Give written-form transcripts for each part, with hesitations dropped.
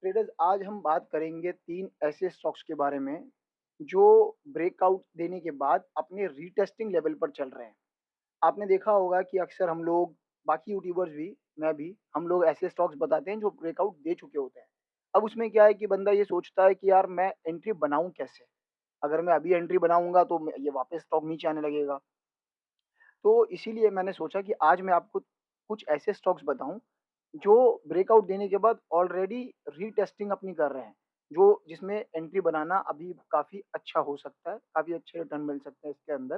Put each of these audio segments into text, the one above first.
Traders आज हम बात करेंगे 3 ऐसे स्टॉक्स के बारे में, जो ब्रेकआउट देने के बाद अपने रीटेस्टिंग लेवल पर चल रहे हैं। आपने देखा होगा कि अक्सर हम लोग, बाकी यूट्यूबर्स भी, मैं भी, हम लोग ऐसे स्टॉक्स बताते हैं जो ब्रेकआउट दे चुके होते हैं। अब उसमें क्या है कि बंदा ये सोचता है कि यार मैं एंट्री बनाऊँ कैसे? अगर मैं अभी एंट्री बनाऊँगा तो मैं ये वापस स्टॉक नीचे आने लगेगा। तो इसीलिए मैंने सोचा कि आज मैं आपको कुछ ऐसे स्टॉक्स बताऊँ जो ब्रेकआउट देने के बाद ऑलरेडी रीटेस्टिंग अपनी कर रहे हैं, जो जिसमें एंट्री बनाना अभी काफ़ी अच्छा हो सकता है, काफ़ी अच्छे रिटर्न मिल सकते हैं इसके अंदर।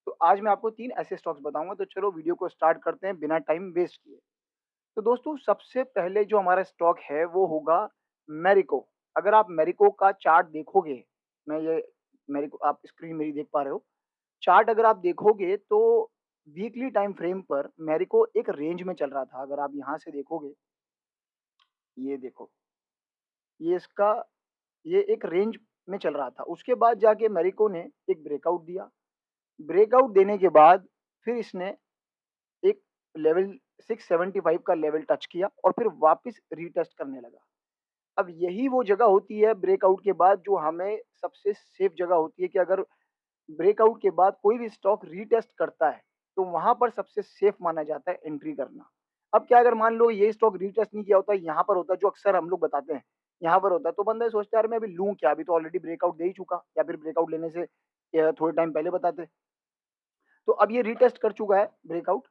तो आज मैं आपको 3 ऐसे स्टॉक्स बताऊँगा, तो चलो वीडियो को स्टार्ट करते हैं बिना टाइम वेस्ट किए। तो दोस्तों सबसे पहले जो हमारा स्टॉक है वो होगा मैरिको। अगर आप मैरिको का चार्ट देखोगे, मैं ये मैरिको आप स्क्रीन मेरी देख पा रहे हो। चार्ट अगर आप देखोगे तो वीकली टाइम फ्रेम पर मैरिको एक रेंज में चल रहा था। अगर आप यहाँ से देखोगे, ये देखो, ये इसका ये एक रेंज में चल रहा था। उसके बाद जाके मैरिको ने एक ब्रेकआउट दिया। ब्रेकआउट देने के बाद फिर इसने एक लेवल 675 का लेवल टच किया और फिर वापस रीटेस्ट करने लगा। अब यही वो जगह होती है ब्रेकआउट के बाद जो हमें सबसे सेफ जगह होती है कि अगर ब्रेकआउट के बाद कोई भी स्टॉक रीटेस्ट करता है, तो वहाँ पर सबसे सेफ माना जाता है एंट्री करना। अब क्या अगर मान लो ये स्टॉक रीटेस्ट नहीं किया होता, यहाँ पर होता जो अक्सर हम लोग बताते हैं, यहाँ पर होता, तो बंदा ये सोचता है यार मैं अभी लूँ क्या? अभी तो ऑलरेडी ब्रेकआउट दे ही चुका, या फिर ब्रेकआउट लेने से थोड़े टाइम पहले बताते। तो अब ये रीटेस्ट कर चुका है ब्रेकआउट,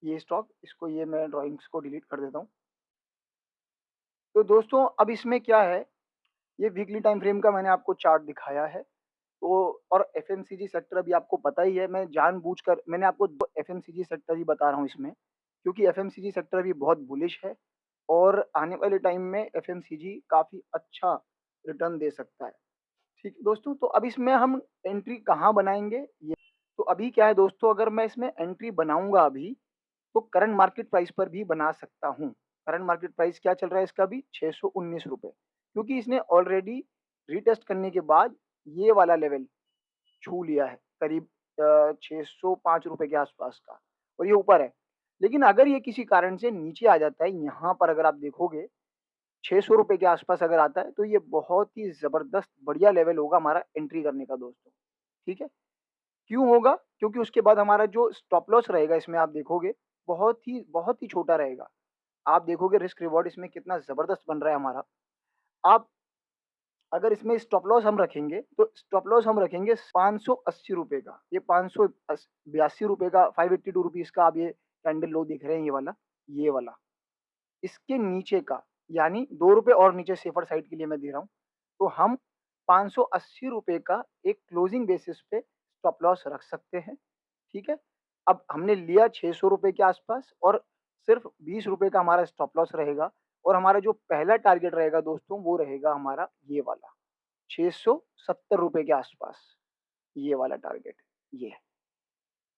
ये स्टॉक, इसको ये मैं ड्राइंग्स को डिलीट कर देता हूँ। तो दोस्तों अब इसमें क्या है, ये वीकली टाइम फ्रेम का मैंने आपको चार्ट दिखाया है। तो और एफएमसीजी सेक्टर अभी आपको पता ही है, मैं जानबूझकर मैंने आपको 2 एफएमसीजी सेक्टर ही बता रहा हूँ इसमें, क्योंकि एफएमसीजी सेक्टर अभी बहुत बुलिश है और आने वाले टाइम में एफएमसीजी काफ़ी अच्छा रिटर्न दे सकता है। ठीक है दोस्तों, तो अब इसमें हम एंट्री कहाँ बनाएँगे ये, तो अभी क्या है दोस्तों, अगर मैं इसमें एंट्री बनाऊँगा अभी, तो करंट मार्केट प्राइस पर भी बना सकता हूँ। करंट मार्केट प्राइस क्या चल रहा है इसका अभी? ₹619, क्योंकि इसने ऑलरेडी रीटेस्ट करने के बाद ये वाला लेवल छू लिया है, करीब ₹605 के आसपास का, और ये ऊपर है। लेकिन अगर ये किसी कारण से नीचे आ जाता है, यहाँ पर अगर आप देखोगे ₹600 के आसपास अगर आता है, तो ये बहुत ही ज़बरदस्त बढ़िया लेवल होगा हमारा एंट्री करने का दोस्तों, ठीक है? क्यों होगा? क्योंकि उसके बाद हमारा जो स्टॉप लॉस रहेगा इसमें आप देखोगे, बहुत ही छोटा रहेगा। आप देखोगे रिस्क रिवॉर्ड इसमें कितना ज़बरदस्त बन रहा है हमारा। आप अगर इसमें स्टॉप लॉस हम रखेंगे, तो स्टॉप लॉस हम रखेंगे ₹580 का। ये 582 रुपए का, ₹582 का आप ये कैंडल लो देख रहे हैं, ये वाला, ये वाला। इसके नीचे का, यानी ₹2 और नीचे सेफर साइड के लिए मैं दे रहा हूँ। तो हम ₹580 का एक क्लोजिंग बेसिस पे स्टॉप लॉस रख सकते हैं, ठीक है? अब हमने लिया ₹600 के आसपास और सिर्फ़ ₹20 का हमारा स्टॉप लॉस रहेगा, और हमारा जो पहला टारगेट रहेगा दोस्तों, वो रहेगा हमारा ये वाला, ₹670 के आसपास, ये वाला टारगेट, ये है।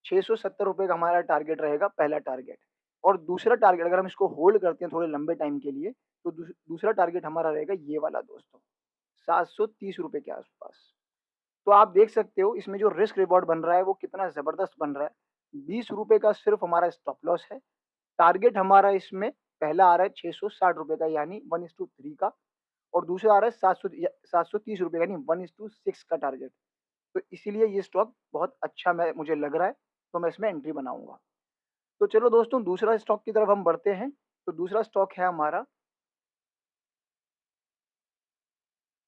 ₹670 का हमारा टारगेट रहेगा, पहला टारगेट। और दूसरा टारगेट अगर हम इसको होल्ड करते हैं थोड़े लंबे टाइम के लिए, तो दूसरा टारगेट हमारा रहेगा ये वाला दोस्तों, ₹730 के आसपास। तो आप देख सकते हो इसमें जो रिस्क रिवॉर्ड बन रहा है वो कितना ज़बरदस्त बन रहा है। ₹20 का सिर्फ़ हमारा स्टॉप लॉस है। टारगेट हमारा इसमें पहला आ रहा है ₹660 का, यानी 1:3 का, और दूसरा आ रहा है 730 रुपए, यानी 1:6 का टारगेट। तो इसीलिए ये स्टॉक बहुत अच्छा मैं मुझे लग रहा है, तो मैं इसमें एंट्री बनाऊँगा। तो चलो दोस्तों दूसरा स्टॉक की तरफ हम बढ़ते हैं। तो दूसरा स्टॉक है हमारा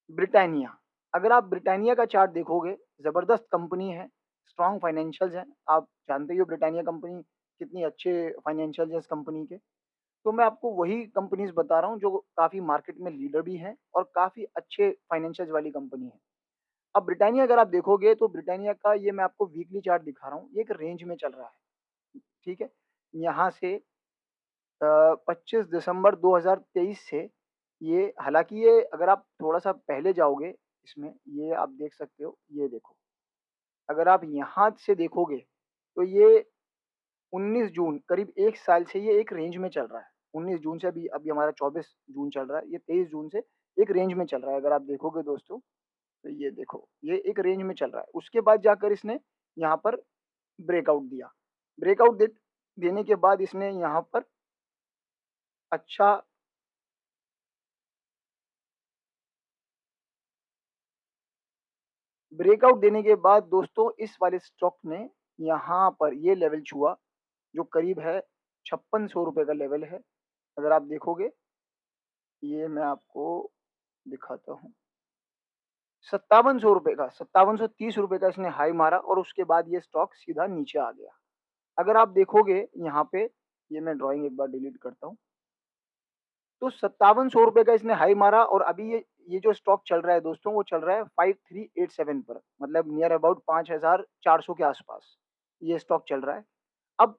ब्रिटानिया। अगर आप ब्रिटानिया का चार्ट देखोगे, ज़बरदस्त कंपनी है, स्ट्रॉन्ग फाइनेंशियल्स हैं। आप जानते ही हो ब्रिटानिया कंपनी कितनी अच्छे फाइनेंशियल्स हैं इस कंपनी के। तो मैं आपको वही कंपनीज़ बता रहा हूँ जो काफ़ी मार्केट में लीडर भी हैं और काफ़ी अच्छे फाइनेंशियल्स वाली कंपनी है। अब ब्रिटानिया अगर आप देखोगे तो ब्रिटानिया का ये मैं आपको वीकली चार्ट दिखा रहा हूँ, ये एक रेंज में चल रहा है, ठीक है? यहाँ से 25 दिसंबर 2023 से ये, हालाँकि ये अगर आप थोड़ा-सा पहले जाओगे इसमें, ये आप देख सकते हो, ये देखो। अगर आप यहाँ से देखोगे, तो ये 19 जून, करीब 1 साल से ये एक रेंज में चल रहा है। 19 जून से अभी अभी हमारा 24 जून चल रहा है, ये 23 जून से एक रेंज में चल रहा है। अगर आप देखोगे दोस्तों, तो ये देखो, ये एक रेंज में चल रहा है। उसके बाद जाकर इसने यहाँ पर ब्रेकआउट दिया। ब्रेकआउट देने के बाद इसने यहाँ पर अच्छा ब्रेकआउट देने के बाद दोस्तों इस वाले स्टॉक ने यहाँ पर ये लेवल छुआ, जो करीब है ₹5600 का लेवल है। अगर आप देखोगे, ये मैं आपको दिखाता हूँ। ₹5700 का, ₹5730 का इसने हाई मारा और उसके बाद ये स्टॉक सीधा नीचे आ गया। अगर आप देखोगे यहाँ पे, ये मैं ड्राइंग एक बार डिलीट करता हूँ। तो ₹5700 का इसने हाई मारा और अभी ये जो स्टॉक चल रहा है दोस्तों, वो चल रहा है 5387 पर, मतलब नियर अबाउट 5400 के आसपास ये स्टॉक चल रहा है। अब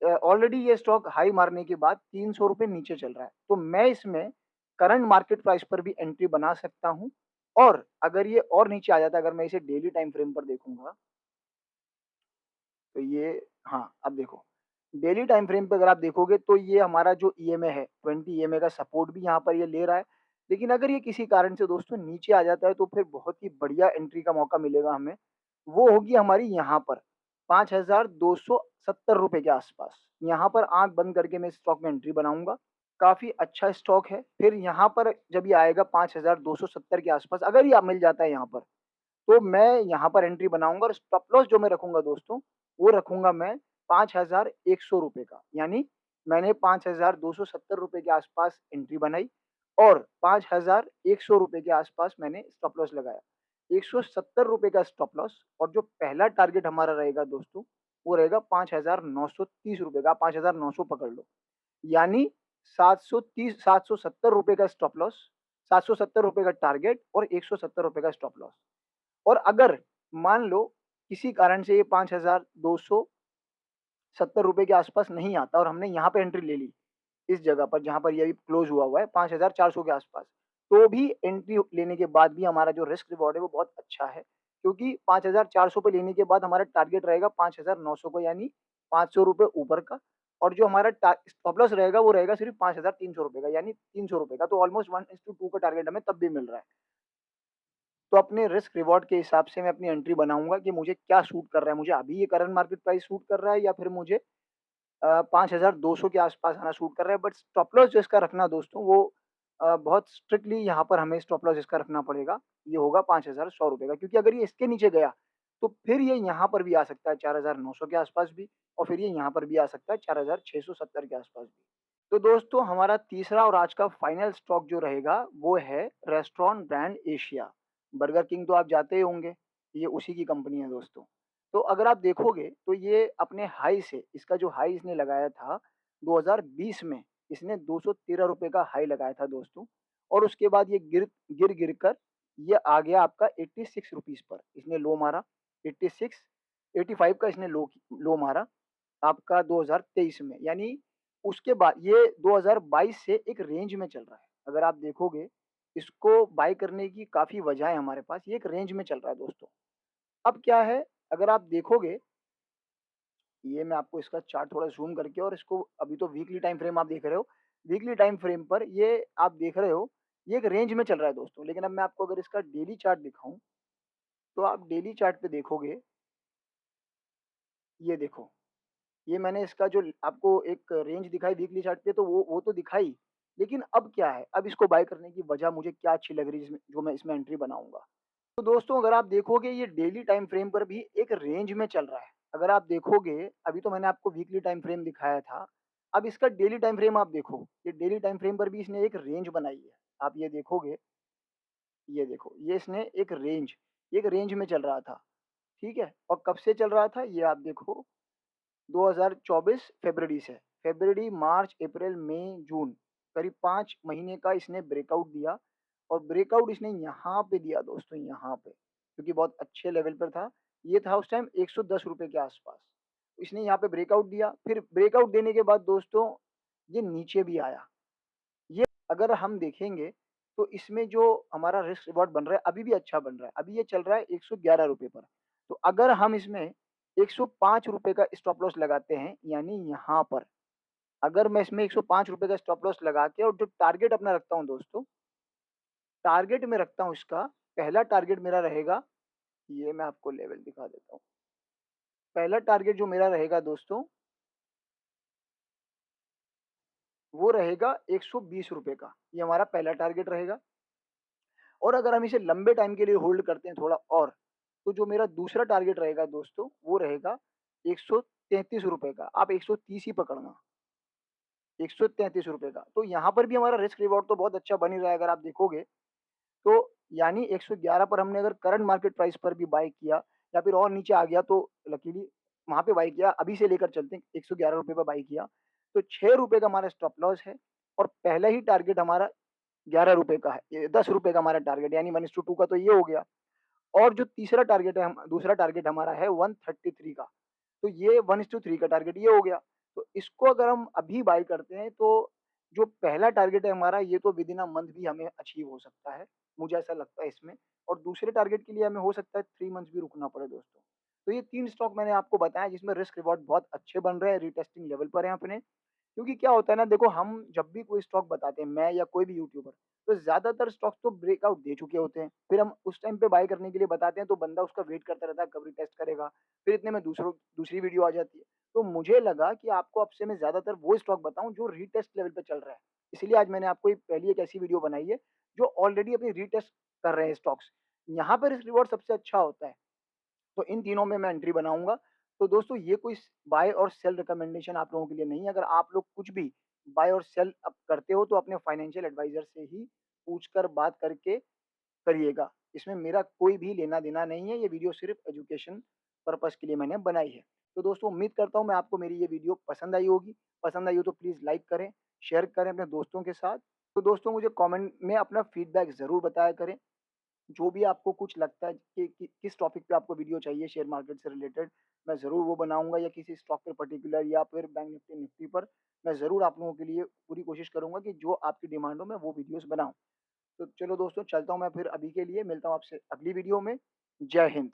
ऑलरेडी ये स्टॉक हाई मारने के बाद ₹300 नीचे चल रहा है। तो मैं इसमें करंट मार्केट प्राइस पर भी एंट्री बना सकता हूँ और अगर ये और नीचे आ जाता है, अगर मैं इसे डेली टाइम फ्रेम पर देखूँगा, तो ये, हाँ, अब देखो, डेली टाइम फ्रेम पे अगर आप देखोगे तो ये हमारा जो ईएमए है, 20 ईएमए का सपोर्ट भी यहाँ पर ये ले रहा है। लेकिन अगर ये किसी कारण से दोस्तों नीचे आ जाता है तो फिर बहुत ही बढ़िया एंट्री का मौका मिलेगा हमें। वो होगी हमारी यहाँ पर ₹5270 के आसपास। यहाँ पर आँख बंद करके मैं इस स्टॉक में एंट्री बनाऊँगा। काफ़ी अच्छा स्टॉक है। फिर यहाँ पर जब ये आएगा 5270 के आसपास, अगर ये मिल जाता है यहाँ पर, तो मैं यहाँ पर एंट्री बनाऊँगा और स्टॉप लॉस जो मैं रखूँगा दोस्तों, वो रखूँगा मैं ₹5100 का। यानी मैंने ₹5270 के आसपास एंट्री बनाई और ₹5100 के आसपास मैंने स्टॉप लॉस लगाया। ₹170 का स्टॉप लॉस और जो पहला टारगेट हमारा रहेगा दोस्तों, वो रहेगा ₹5930 का, 5900 पकड़ लो। यानी 770 रुपए का स्टॉप लॉस, ₹770 का टारगेट और ₹170 का स्टॉप लॉस। और अगर मान लो किसी कारण से ये ₹5270 के आसपास नहीं आता और हमने यहाँ पे एंट्री ले ली, इस जगह पर जहाँ पर ये अभी क्लोज़ हुआ हुआ है 5400 के आसपास, तो भी एंट्री लेने के बाद भी हमारा जो रिस्क रिवॉर्ड है वो बहुत अच्छा है। क्योंकि 5400 पे लेने के बाद हमारा टारगेट रहेगा 5900 का, यानी ₹500 ऊपर का, और जो हमारा स्टॉप लॉस रहेगा वो रहेगा सिर्फ़ ₹5300 का, यानी ₹300 का। तो ऑलमोस्ट 1:2 का टारगेट हमें तब भी मिल रहा है। तो अपने रिस्क रिवॉर्ड के हिसाब से मैं अपनी एंट्री बनाऊँगा कि मुझे क्या सूट कर रहा है। मुझे अभी ये करंट मार्केट प्राइस सूट कर रहा है या फिर मुझे 5200 के आसपास आना सूट कर रहा है। बट स्टॉप लॉस जो इसका रखना दोस्तों, वो बहुत स्ट्रिक्टली यहाँ पर हमें स्टॉप लॉस इसका रखना पड़ेगा। ये होगा ₹5100 का, क्योंकि अगर ये इसके नीचे गया, तो फिर ये यहाँ पर भी आ सकता है 4900 के आसपास भी, और फिर ये यहाँ पर भी आ सकता है 4670 के आसपास भी। तो दोस्तों हमारा तीसरा और आज का फाइनल स्टॉक जो रहेगा वो है restaurant brand Asia. Burger king तो आप जाते ही होंगे, ये उसी की कंपनी है दोस्तों। तो अगर आप देखोगे तो ये अपने हाई से, इसका जो हाई इसने लगाया था 2020 में, इसने ₹213 का हाई लगाया था दोस्तों, और उसके बाद ये गिर कर ये आ गया आपका ₹86 पर। इसने लो मारा 86, 85 का इसने लो मारा आपका 2023 में, यानी उसके बाद ये 2022 से एक रेंज में चल रहा है। अगर आप देखोगे, इसको बाय करने की काफ़ी वजह है हमारे पास, ये एक रेंज में चल रहा है दोस्तों। अब क्या है, अगर आप देखोगे, ये मैं आपको इसका चार्ट थोड़ा ज़ूम करके, और इसको अभी तो वीकली टाइम फ्रेम आप देख रहे हो। वीकली टाइम फ्रेम पर ये आप देख रहे हो, ये एक रेंज में चल रहा है दोस्तों। लेकिन अब मैं आपको अगर इसका डेली चार्ट दिखाऊँ, तो आप डेली चार्ट पे देखोगे, ये देखो, ये मैंने इसका जो आपको एक रेंज दिखाई वीकली चार्ट पे, तो वो तो दिखाई। लेकिन अब क्या है, अब इसको बाय करने की वजह मुझे क्या अच्छी लग रही है, जिसमें जो मैं इसमें एंट्री बनाऊँगा। तो दोस्तों अगर आप देखोगे, ये डेली टाइम फ्रेम पर भी एक रेंज में चल रहा है। अगर आप देखोगे, अभी तो मैंने आपको वीकली टाइम फ्रेम दिखाया था। अब इसका डेली टाइम फ्रेम आप देखो, ये डेली टाइम फ्रेम पर भी इसने एक रेंज बनाई है। आप ये देखोगे, ये देखो, ये इसने एक रेंज में चल रहा था, ठीक है? और कब से चल रहा था, ये आप देखो, 2024 फरवरी से, फरवरी, मार्च, अप्रैल, मई, जून, करीब 5 महीने का इसने ब्रेकआउट दिया, और ब्रेकआउट इसने यहाँ पे दिया दोस्तों, यहाँ पे, क्योंकि बहुत अच्छे लेवल पर था। ये था उस टाइम ₹110 के आसपास। इसने यहाँ पे ब्रेकआउट दिया, फिर ब्रेकआउट देने के बाद दोस्तों ये नीचे भी आया। ये अगर हम देखेंगे, तो इसमें जो हमारा रिस्क रिवॉर्ड बन रहा है, अभी भी अच्छा बन रहा है। अभी ये चल रहा है ₹111 पर। तो अगर हम इसमें ₹105 का स्टॉप लॉस लगाते हैं, यानी यहाँ पर, अगर मैं इसमें ₹105 का स्टॉप लॉस लगा के और जो टारगेट अपना रखता हूँ दोस्तों, टारगेट में रखता हूँ इसका, पहला टारगेट मेरा रहेगा, ये मैं आपको लेवल दिखा देता हूँ। पहला टारगेट जो मेरा रहेगा दोस्तों, वो रहेगा ₹120 का। ये हमारा पहला टारगेट रहेगा। और अगर हम इसे लंबे टाइम के लिए होल्ड करते हैं थोड़ा और, तो जो मेरा दूसरा टारगेट रहेगा दोस्तों, वो रहेगा ₹133 का। आप 130 ही पकड़ना, ₹133 का। तो यहाँ पर भी हमारा रिस्क रिवॉर्ड तो बहुत अच्छा बन ही रहा है अगर आप देखोगे। तो यानी 111 पर हमने अगर करंट मार्केट प्राइस पर भी बाय किया या फिर और नीचे आ गया तो लकीली वहाँ पे बाय किया, अभी से लेकर चलते हैं ₹111 पे बाय किया, तो ₹6 का हमारा स्टॉप लॉस है और पहला ही टारगेट हमारा ₹11 का है। ये ₹10 का हमारा टारगेट यानी 1:2 का तो ये हो गया। और जो तीसरा टारगेट है हम दूसरा टारगेट हमारा है 133 का। तो ये 1:3 का टारगेट ये हो गया। तो इसको अगर हम अभी बाय करते हैं तो जो पहला टारगेट है हमारा ये तो विदिन अ मंथ भी हमें अचीव हो सकता है। मुझे ऐसा लगता है इसमें और दूसरे टारगेट के लिए हमें हो सकता है 3 मंथ्स भी रुकना पड़े दोस्तों। तो ये 3 स्टॉक मैंने आपको बताया जिसमें रिस्क रिवॉर्ड बहुत अच्छे बन रहे हैं, रीटेस्टिंग लेवल पर हैं अपने। क्योंकि क्या होता है ना देखो हम जब भी कोई स्टॉक बताते हैं, मैं या कोई भी यूट्यूबर, तो ज़्यादातर स्टॉक्स तो ब्रेकआउट दे चुके होते हैं। फिर हम उस टाइम पे बाय करने के लिए बताते हैं तो बंदा उसका वेट करता रहता है कब रिटेस्ट करेगा। फिर इतने में दूसरी वीडियो आ जाती है। तो मुझे लगा कि आपको अब से मैं ज़्यादातर वो स्टॉक बताऊँ जो रीटेस्ट लेवल पे चल रहा है। इसलिए आज मैंने आपको पहली एक ऐसी वीडियो बनाई है जो ऑलरेडी अपनी रीटेस्ट कर रहे हैं स्टॉक्स। यहाँ पर रिस्क रिवॉर्ड सबसे अच्छा होता है। तो इन तीनों में मैं एंट्री बनाऊँगा। तो दोस्तों ये कोई बाय और सेल रिकमेंडेशन आप लोगों के लिए नहीं है। अगर आप लोग कुछ भी बाय और सेल अब करते हो तो अपने फाइनेंशियल एडवाइज़र से ही पूछकर बात करके करिएगा। इसमें मेरा कोई भी लेना-देना नहीं है। ये वीडियो सिर्फ़ एजुकेशन पर्पज़ के लिए मैंने बनाई है। तो दोस्तों उम्मीद करता हूँ मैं आपको मेरी ये वीडियो पसंद आई होगी। पसंद आई हो तो प्लीज़ लाइक करें, शेयर करें अपने दोस्तों के साथ। तो दोस्तों मुझे कमेंट में अपना फीडबैक ज़रूर बताया करें। जो भी आपको कुछ लगता है कि किस टॉपिक पे आपको वीडियो चाहिए शेयर मार्केट से रिलेटेड, मैं ज़रूर वो बनाऊँगा या किसी स्टॉक पे पर्टिकुलर या फिर बैंक निफ्टी पर, मैं ज़रूर आप लोगों के लिए पूरी कोशिश करूँगा कि जो आपकी डिमांड हो मैं वो वीडियोज़ बनाऊँ। तो चलो दोस्तों चलता हूँ मैं फिर अभी के लिए, मिलता हूँ आपसे अगली वीडियो में। जय हिंद।